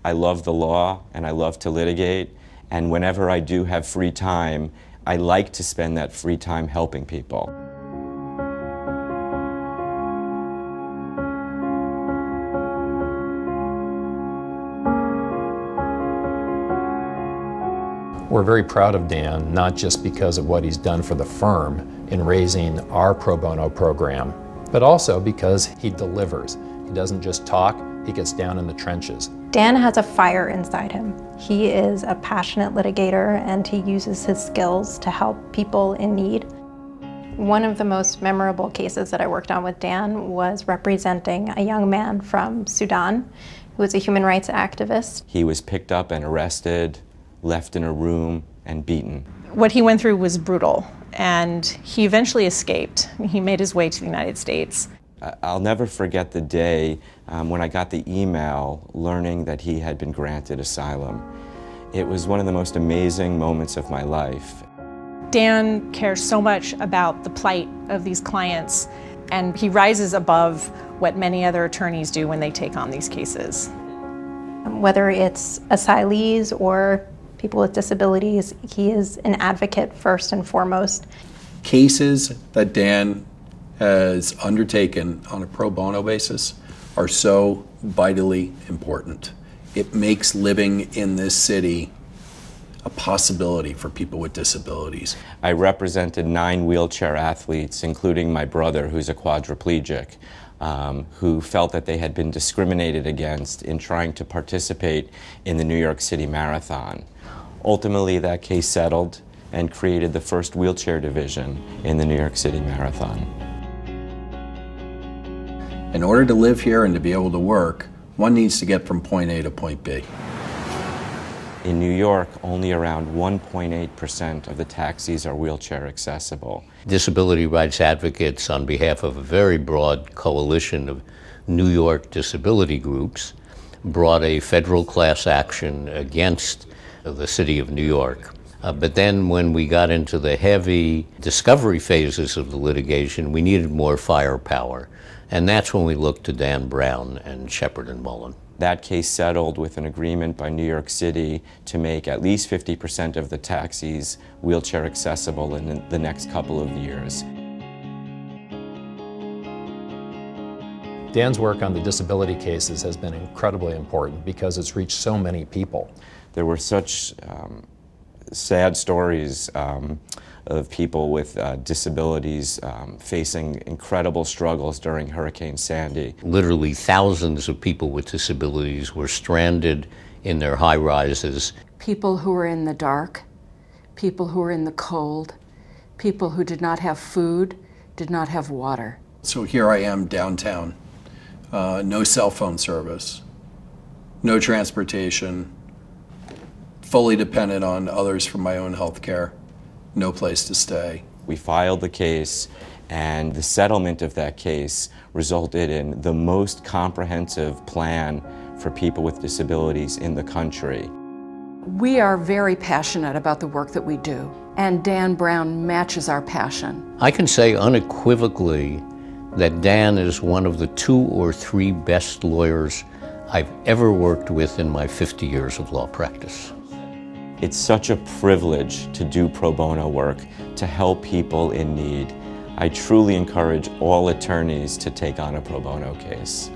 I love the law and I love to litigate, and whenever I do have free time, I like to spend that free time helping people. We're very proud of Dan, not just because of what he's done for the firm in raising our pro bono program, but also because he delivers. He doesn't just talk, he gets down in the trenches. Dan has a fire inside him. He is a passionate litigator and he uses his skills to help people in need. One of the most memorable cases that I worked on with Dan was representing a young man from Sudan who was a human rights activist. He was picked up and arrested, left in a room, and beaten. What he went through was brutal, and he eventually escaped. He made his way to the United States. I'll never forget the day when I got the email learning that he had been granted asylum. It was one of the most amazing moments of my life. Dan cares so much about the plight of these clients, and he rises above what many other attorneys do when they take on these cases. Whether it's asylees or people with disabilities, he is an advocate first and foremost. Cases that Dan has undertaken on a pro bono basis are so vitally important. It makes living in this city a possibility for people with disabilities. I represented 9 wheelchair athletes, including my brother, who's a quadriplegic, who felt that they had been discriminated against in trying to participate in the New York City Marathon. Ultimately, that case settled and created the first wheelchair division in the New York City Marathon. In order to live here and to be able to work, one needs to get from point A to point B. In New York, only around 1.8% of the taxis are wheelchair accessible. Disability rights advocates, on behalf of a very broad coalition of New York disability groups, brought a federal class action against the city of New York. But then when we got into the heavy discovery phases of the litigation, we needed more firepower. And that's when we looked to Dan Brown and Sheppard and Mullin. That case settled with an agreement by New York City to make at least 50% of the taxis wheelchair accessible in the next couple of years. Dan's work on the disability cases has been incredibly important because it's reached so many people. There were such sad stories of people with disabilities facing incredible struggles during Hurricane Sandy. Literally thousands of people with disabilities were stranded in their high-rises. People who were in the dark, people who were in the cold, people who did not have food, did not have water. So here I am downtown, no cell phone service, no transportation, fully dependent on others for my own health care, no place to stay. We filed the case, and the settlement of that case resulted in the most comprehensive plan for people with disabilities in the country. We are very passionate about the work that we do, and Dan Brown matches our passion. I can say unequivocally that Dan is one of the 2 or 3 best lawyers I've ever worked with in my 50 years of law practice. It's such a privilege to do pro bono work, to help people in need. I truly encourage all attorneys to take on a pro bono case.